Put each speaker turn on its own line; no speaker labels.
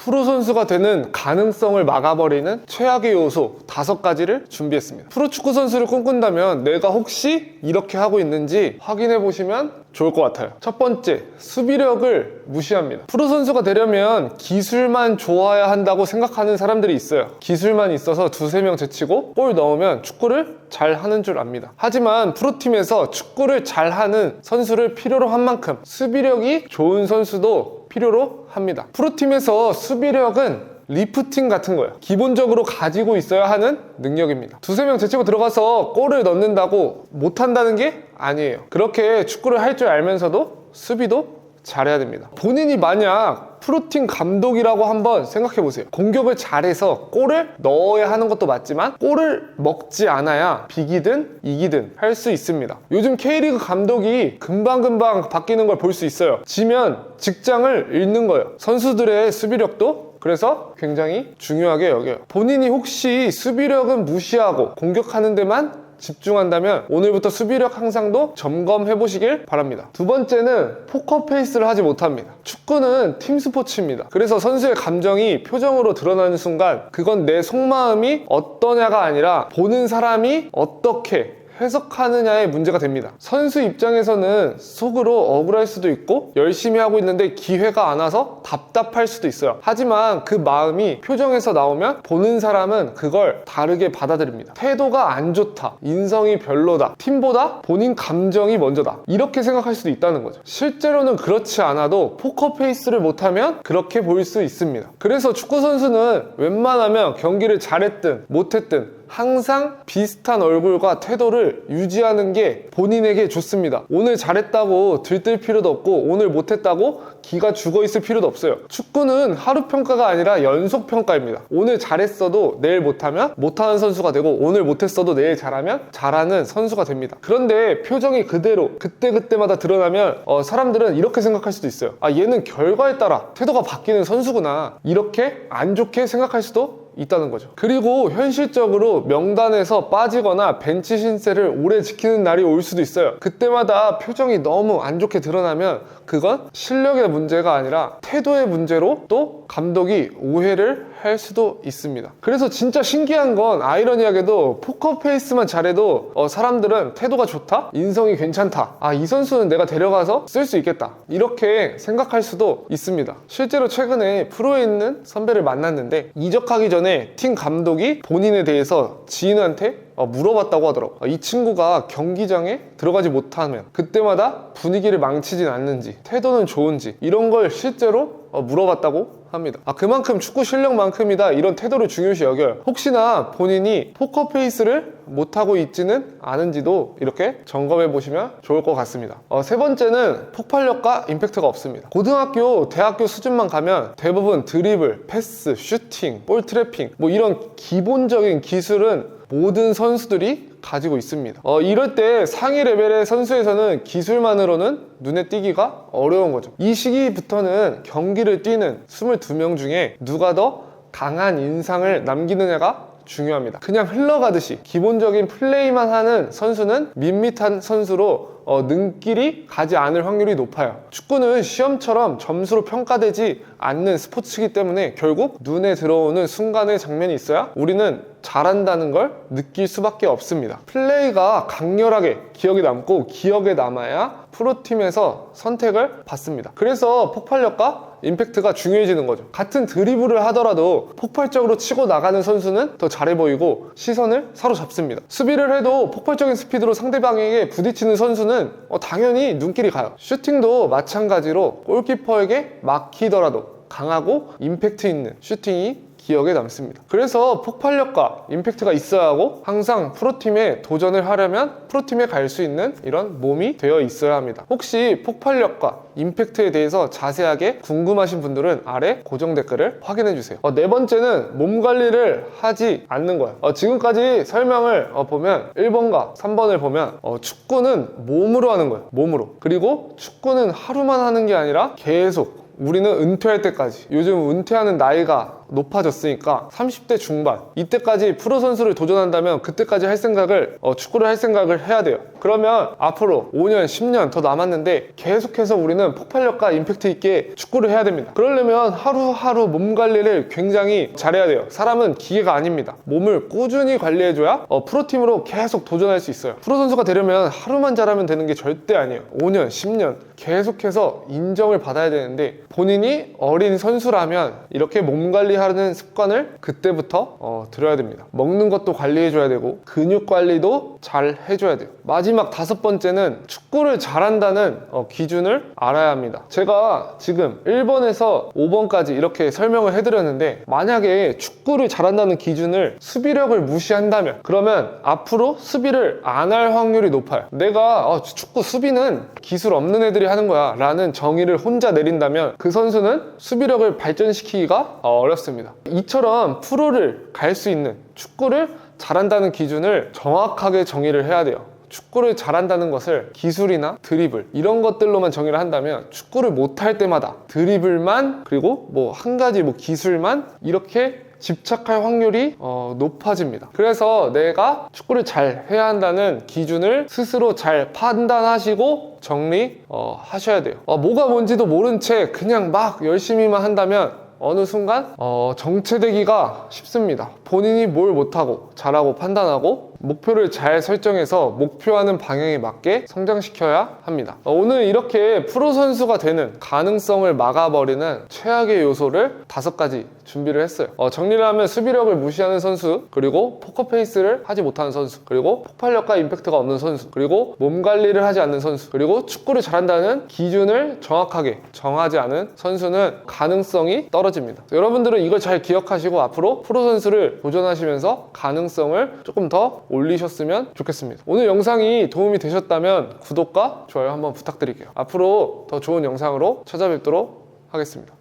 프로 선수가 되는 가능성을 막아버리는 최악의 요소 5가지를 준비했습니다. 프로축구 선수를 꿈꾼다면 내가 혹시 이렇게 하고 있는지 확인해 보시면 좋을 것 같아요. 첫 번째, 수비력을 무시합니다. 프로 선수가 되려면 기술만 좋아야 한다고 생각하는 사람들이 있어요. 기술만 있어서 두세 명 제치고 골 넣으면 축구를 잘 하는 줄 압니다. 하지만 프로팀에서 축구를 잘하는 선수를 필요로 한 만큼 수비력이 좋은 선수도 필요로 합니다. 프로팀에서 수비력은 리프팅 같은 거예요. 기본적으로 가지고 있어야 하는 능력입니다. 두세 명 제치고 들어가서 골을 넣는다고 못한다는 게 아니에요. 그렇게 축구를 할 줄 알면서도 수비도 잘해야 됩니다. 본인이 만약 프로팀 감독이라고 한번 생각해 보세요. 공격을 잘해서 골을 넣어야 하는 것도 맞지만 골을 먹지 않아야 비기든 이기든 할 수 있습니다. 요즘 K리그 감독이 금방금방 바뀌는 걸 볼 수 있어요. 지면 직장을 잃는 거예요. 선수들의 수비력도 그래서 굉장히 중요하게 여겨요. 본인이 혹시 수비력은 무시하고 공격하는 데만 집중한다면 오늘부터 수비력 향상도 점검해 보시길 바랍니다. 두 번째는 포커페이스를 하지 못합니다. 축구는 팀 스포츠입니다. 그래서 선수의 감정이 표정으로 드러나는 순간 그건 내 속마음이 어떠냐가 아니라 보는 사람이 어떻게 해석하느냐의 문제가 됩니다. 선수 입장에서는 속으로 억울할 수도 있고 열심히 하고 있는데 기회가 안 와서 답답할 수도 있어요. 하지만 그 마음이 표정에서 나오면 보는 사람은 그걸 다르게 받아들입니다. 태도가 안 좋다, 인성이 별로다, 팀보다 본인 감정이 먼저다, 이렇게 생각할 수도 있다는 거죠. 실제로는 그렇지 않아도 포커페이스를 못하면 그렇게 보일 수 있습니다. 그래서 축구 선수는 웬만하면 경기를 잘했든 못했든 항상 비슷한 얼굴과 태도를 유지하는 게 본인에게 좋습니다. 오늘 잘했다고 들뜰 필요도 없고 오늘 못했다고 기가 죽어 있을 필요도 없어요. 축구는 하루 평가가 아니라 연속 평가입니다. 오늘 잘했어도 내일 못하면 못하는 선수가 되고 오늘 못했어도 내일 잘하면 잘하는 선수가 됩니다. 그런데 표정이 그대로 그때그때마다 드러나면 사람들은 이렇게 생각할 수도 있어요. 아, 얘는 결과에 따라 태도가 바뀌는 선수구나, 이렇게 안 좋게 생각할 수도 있다는 거죠. 그리고 현실적으로 명단에서 빠지거나 벤치 신세를 오래 지키는 날이 올 수도 있어요. 그때마다 표정이 너무 안 좋게 드러나면 그건 실력의 문제가 아니라 태도의 문제로 또 감독이 오해를 할 수도 있습니다. 그래서 진짜 신기한 건 아이러니하게도 포커페이스만 잘해도 사람들은 태도가 좋다? 인성이 괜찮다. 아, 이 선수는 내가 데려가서 쓸 수 있겠다, 이렇게 생각할 수도 있습니다. 실제로 최근에 프로에 있는 선배를 만났는데 이적하기 전에 팀 감독이 본인에 대해서 지인한테 물어봤다고 하더라고요. 이 친구가 경기장에 들어가지 못하면 그때마다 분위기를 망치진 않는지, 태도는 좋은지, 이런 걸 실제로 물어봤다고 합니다. 그만큼 축구 실력만큼이다, 이런 태도를 중요시 여겨요. 혹시나 본인이 포커페이스를 못하고 있지는 않은지도 이렇게 점검해 보시면 좋을 것 같습니다. 세 번째는 폭발력과 임팩트가 없습니다. 고등학교, 대학교 수준만 가면 대부분 드리블, 패스, 슈팅, 볼 트래핑, 이런 기본적인 기술은 모든 선수들이 가지고 있습니다. 이럴 때 상위 레벨의 선수에서는 기술만으로는 눈에 띄기가 어려운 거죠. 이 시기부터는 경기를 뛰는 22명 중에 누가 더 강한 인상을 남기느냐가 중요합니다. 그냥 흘러가듯이 기본적인 플레이만 하는 선수는 밋밋한 선수로 눈길이 가지 않을 확률이 높아요. 축구는 시험처럼 점수로 평가되지 않는 스포츠이기 때문에 결국 눈에 들어오는 순간의 장면이 있어야 우리는 잘한다는 걸 느낄 수밖에 없습니다. 플레이가 강렬하게 기억에 남고 기억에 남아야 프로팀에서 선택을 받습니다. 그래서 폭발력과 임팩트가 중요해지는 거죠. 같은 드리블을 하더라도 폭발적으로 치고 나가는 선수는 더 잘해 보이고 시선을 사로잡습니다. 수비를 해도 폭발적인 스피드로 상대방에게 부딪히는 선수는 당연히 눈길이 가요. 슈팅도 마찬가지로 골키퍼에게 막히더라도 강하고 임팩트 있는 슈팅이 기억에 남습니다. 그래서 폭발력과 임팩트가 있어야 하고 항상 프로팀에 도전을 하려면 프로팀에 갈 수 있는 이런 몸이 되어 있어야 합니다. 혹시 폭발력과 임팩트에 대해서 자세하게 궁금하신 분들은 아래 고정 댓글을 확인해 주세요. 네 번째는 몸 관리를 하지 않는 거예요. 지금까지 설명을 보면 1번과 3번을 보면 축구는 몸으로 하는 거예요. 몸으로. 그리고 축구는 하루만 하는 게 아니라 계속 우리는 은퇴할 때까지, 요즘 은퇴하는 나이가 높아졌으니까 30대 중반 이때까지 프로 선수를 도전한다면 그때까지 할 생각을 축구를 할 생각을 해야 돼요. 그러면 앞으로 5년, 10년 더 남았는데 계속해서 우리는 폭발력과 임팩트 있게 축구를 해야 됩니다. 그러려면 하루하루 몸 관리를 굉장히 잘해야 돼요. 사람은 기계가 아닙니다. 몸을 꾸준히 관리해줘야 프로팀으로 계속 도전할 수 있어요. 프로 선수가 되려면 하루만 잘하면 되는 게 절대 아니에요. 5년, 10년 계속해서 인정을 받아야 되는데 본인이 어린 선수라면 이렇게 몸 관리하는 습관을 그때부터 들여야 됩니다. 먹는 것도 관리해줘야 되고 근육 관리도 잘 해줘야 돼요. 마지막 5번째는 축구를 잘한다는 기준을 알아야 합니다. 제가 지금 1번에서 5번까지 이렇게 설명을 해드렸는데 만약에 축구를 잘한다는 기준을 수비력을 무시한다면 그러면 앞으로 수비를 안 할 확률이 높아요. 내가 축구 수비는 기술 없는 애들이 하는 거야 라는 정의를 혼자 내린다면 그 선수는 수비력을 발전시키기가 어렵습니다. 이처럼 프로를 갈 수 있는 축구를 잘한다는 기준을 정확하게 정의를 해야 돼요. 축구를 잘한다는 것을 기술이나 드리블 이런 것들로만 정의를 한다면 축구를 못할 때마다 드리블만 그리고 한 가지 기술만 이렇게 집착할 확률이 높아집니다. 그래서 내가 축구를 잘 해야 한다는 기준을 스스로 잘 판단하시고 정리하셔야 돼요. 뭐가 뭔지도 모른 채 그냥 막 열심히만 한다면 어느 순간 정체되기가 쉽습니다. 본인이 뭘 못하고 잘하고 판단하고 목표를 잘 설정해서 목표하는 방향에 맞게 성장시켜야 합니다. 오늘 이렇게 프로 선수가 되는 가능성을 막아버리는 최악의 요소를 5가지 준비를 했어요. 정리를 하면 수비력을 무시하는 선수, 그리고 포커페이스를 하지 못하는 선수, 그리고 폭발력과 임팩트가 없는 선수, 그리고 몸 관리를 하지 않는 선수, 그리고 축구를 잘한다는 기준을 정확하게 정하지 않은 선수는 가능성이 떨어집니다. 여러분들은 이걸 잘 기억하시고 앞으로 프로 선수를 도전하시면서 가능성을 조금 더 올리셨으면 좋겠습니다. 오늘 영상이 도움이 되셨다면 구독과 좋아요 한번 부탁드릴게요. 앞으로 더 좋은 영상으로 찾아뵙도록 하겠습니다.